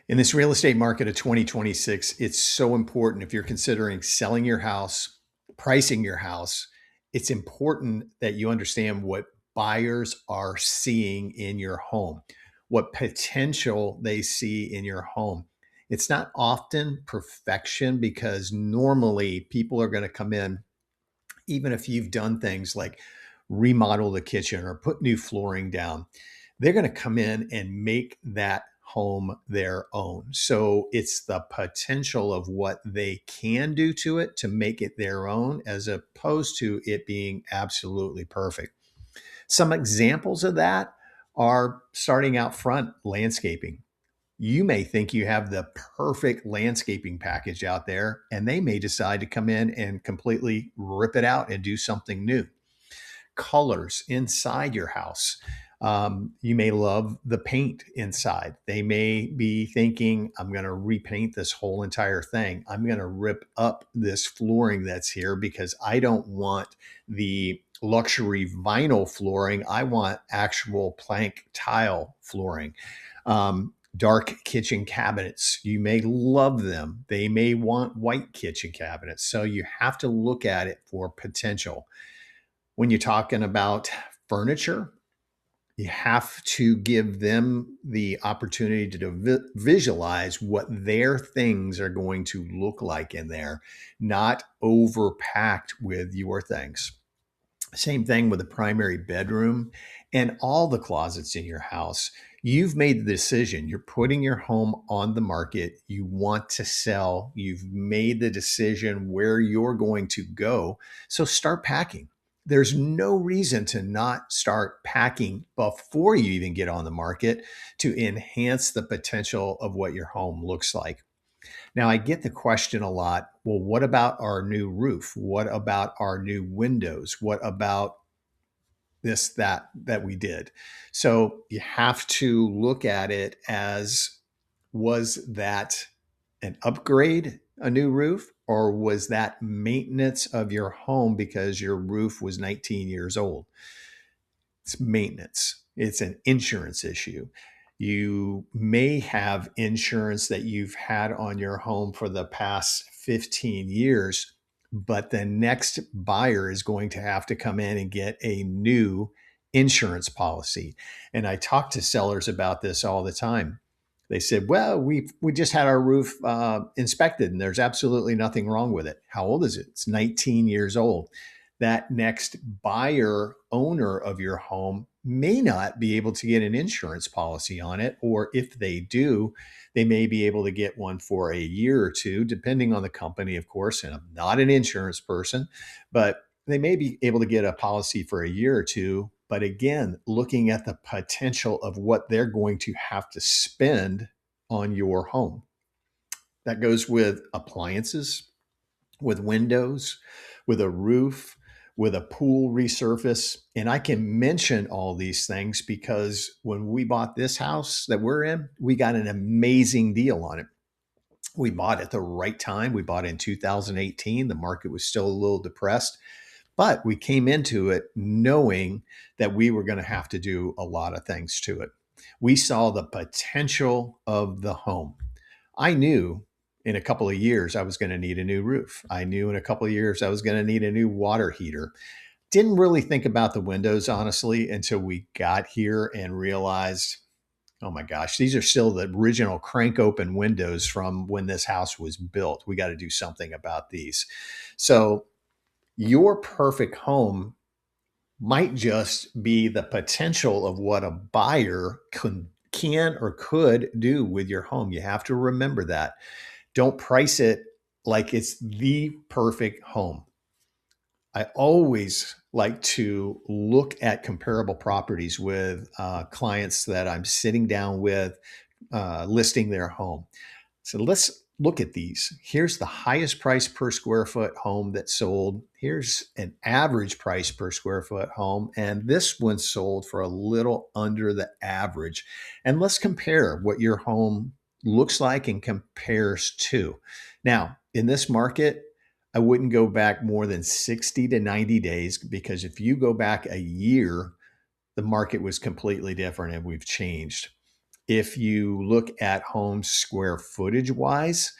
In this real estate market of 2026, it's so important if you're considering selling your house, pricing your house, it's important that you understand what buyers are seeing in your home, what potential they see in your home. It's not often perfection because normally people are going to come in, even if you've done things like remodel the kitchen or put new flooring down, they're going to come in and make that home their own. So it's the potential of what they can do to it to make it their own, as opposed to it being absolutely perfect. Some examples of that are starting out front landscaping. You may think you have the perfect landscaping package out there, and they may decide to come in and completely rip it out and do something new. Colors inside your house. You may love the paint inside. They may be thinking, I'm going to repaint this whole entire thing. I'm going to rip up this flooring that's here because I don't want the luxury vinyl flooring. I want actual plank tile flooring. Dark kitchen cabinets. You may love them. They may want white kitchen cabinets. So you have to look at it for potential. When you're talking about furniture, you have to give them the opportunity to visualize what their things are going to look like in there, not overpacked with your things. Same thing with the primary bedroom and all the closets in your house. You've made the decision. You're putting your home on the market. You want to sell. You've made the decision where you're going to go. So start packing. There's no reason to not start packing before you even get on the market to enhance the potential of what your home looks like. Now, I get the question a lot. Well, what about our new roof? What about our new windows? What about this, that we did? So you have to look at it as, was that an upgrade, a new roof, or was that maintenance of your home because your roof was 19 years old? It's maintenance. It's an insurance issue. You may have insurance that you've had on your home for the past 15 years, but the next buyer is going to have to come in and get a new insurance policy. And I talk to sellers about this all the time. They said, "Well, we just had our roof inspected, and there's absolutely nothing wrong with it." How old is it? It's 19 years old. That next buyer owner of your home may not be able to get an insurance policy on it, or if they do, they may be able to get one for a year or two, depending on the company, of course. And I'm not an insurance person, but they may be able to get a policy for a year or two. But again, looking at the potential of what they're going to have to spend on your home. That goes with appliances, with windows, with a roof, with a pool resurface. And I can mention all these things because when we bought this house that we're in, we got an amazing deal on it. We bought at the right time. We bought in 2018. The market was still a little depressed, but we came into it knowing that we were going to have to do a lot of things to it. We saw the potential of the home. I knew in a couple of years I was going to need a new roof. I knew in a couple of years I was going to need a new water heater. Didn't really think about the windows, honestly, until we got here and realized, oh my gosh, these are still the original crank open windows from when this house was built. We got to do something about these. So your perfect home might just be the potential of what a buyer can or could do with your home. You have to remember that. Don't price it like it's the perfect home. I always like to look at comparable properties with clients that I'm sitting down with, listing their home. So let's look at these. Here's the highest price per square foot home that sold. Here's an average price per square foot home. And this one sold for a little under the average. And let's compare what your home looks like and compares to. Now, in this market, I wouldn't go back more than 60 to 90 days because if you go back a year, the market was completely different and we've changed. If you look at homes square footage wise,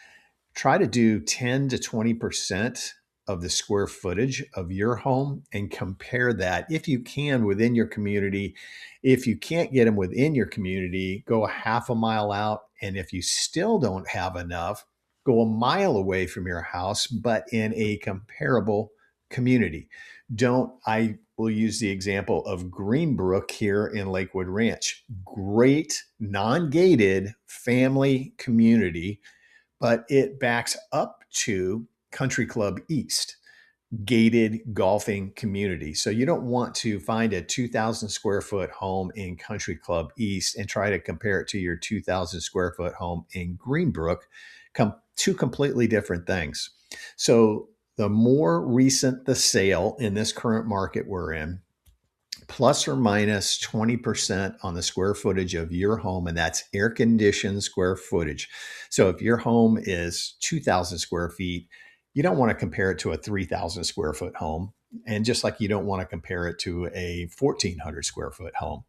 try to do 10 to 20% of the square footage of your home and compare that if you can within your community. If you can't get them within your community, go a half a mile out. And if you still don't have enough, go a mile away from your house, but in a comparable community. I will use the example of Greenbrook here in Lakewood Ranch. Great non-gated family community, but it backs up to Country Club East, gated golfing community. So you don't want to find a 2,000 square foot home in Country Club East and try to compare it to your 2,000 square foot home in Greenbrook. Two completely different things. So the more recent the sale in this current market we're in, plus or minus 20% on the square footage of your home, and that's air conditioned square footage. So if your home is 2,000 square feet, you don't want to compare it to a 3,000 square foot home. And just like you don't want to compare it to a 1,400 square foot home,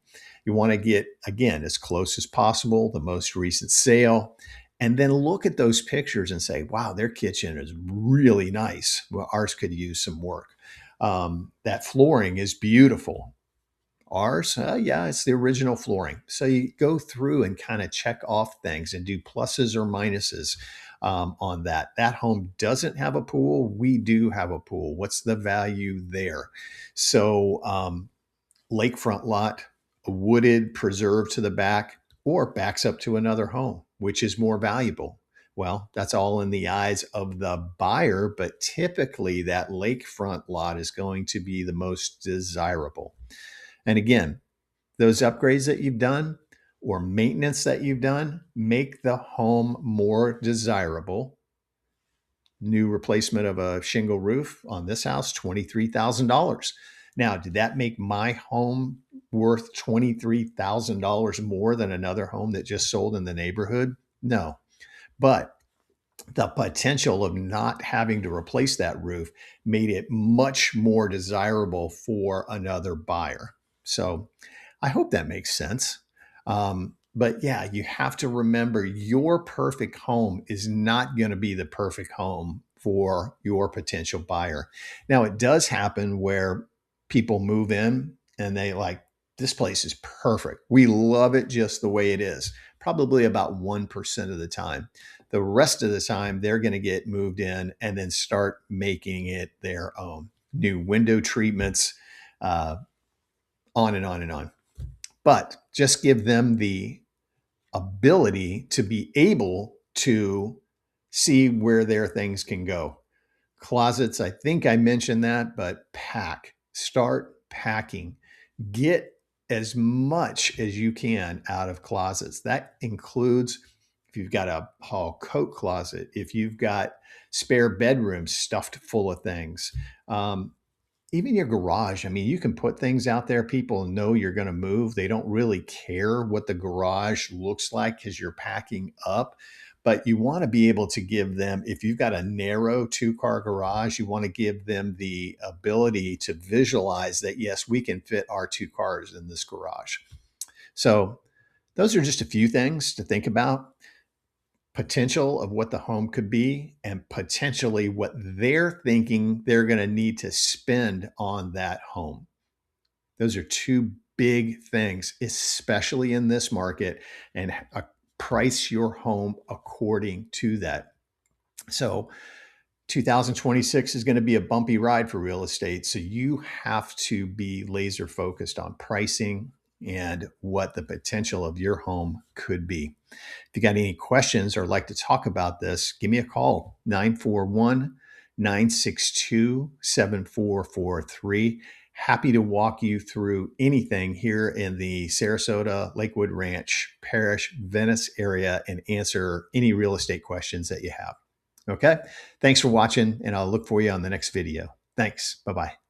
you want to get, again, as close as possible, the most recent sale, and then look at those pictures and say, wow, their kitchen is really nice. Well, ours could use some work. That flooring is beautiful. Ours, yeah, it's the original flooring. So you go through and kind of check off things and do pluses or minuses on that. That home doesn't have a pool. We do have a pool. What's the value there? So lakefront lot, a wooded preserve to the back, or backs up to another home, which is more valuable. Well, that's all in the eyes of the buyer, but typically that lakefront lot is going to be the most desirable. And again, those upgrades that you've done or maintenance that you've done make the home more desirable. New replacement of a shingle roof on this house, $23,000. Now, did that make my home worth $23,000 more than another home that just sold in the neighborhood? No. But the potential of not having to replace that roof made it much more desirable for another buyer. So I hope that makes sense. But yeah, you have to remember your perfect home is not going to be the perfect home for your potential buyer. Now, it does happen where people move in and they like, this place is perfect. We love it just the way it is. Probably about 1% of the time. The rest of the time, they're going to get moved in and then start making it their own. New window treatments, on and on and on. But just give them the ability to be able to see where their things can go. Closets, I think I mentioned that, but start packing. Get as much as you can out of closets. That includes if you've got a hall coat closet, if you've got spare bedrooms stuffed full of things, even your garage. I mean, you can put things out there. People know you're going to move. They don't really care what the garage looks like because you're packing up. But you want to be able to give them, if you've got a narrow 2-car garage, you want to give them the ability to visualize that, yes, we can fit our 2 cars in this garage. So those are just a few things to think about. Potential of what the home could be and potentially what they're thinking they're going to need to spend on that home. Those are two big things, especially in this market, and price your home according to that. So 2026 is going to be a bumpy ride for real estate. So you have to be laser focused on pricing and what the potential of your home could be. If you got any questions or like to talk about this, give me a call, 941-962-7443. Happy to walk you through anything here in the Sarasota, Lakewood Ranch, Parish, Venice area and answer any real estate questions that you have. Okay. Thanks for watching, and I'll look for you on the next video. Thanks. Bye-bye.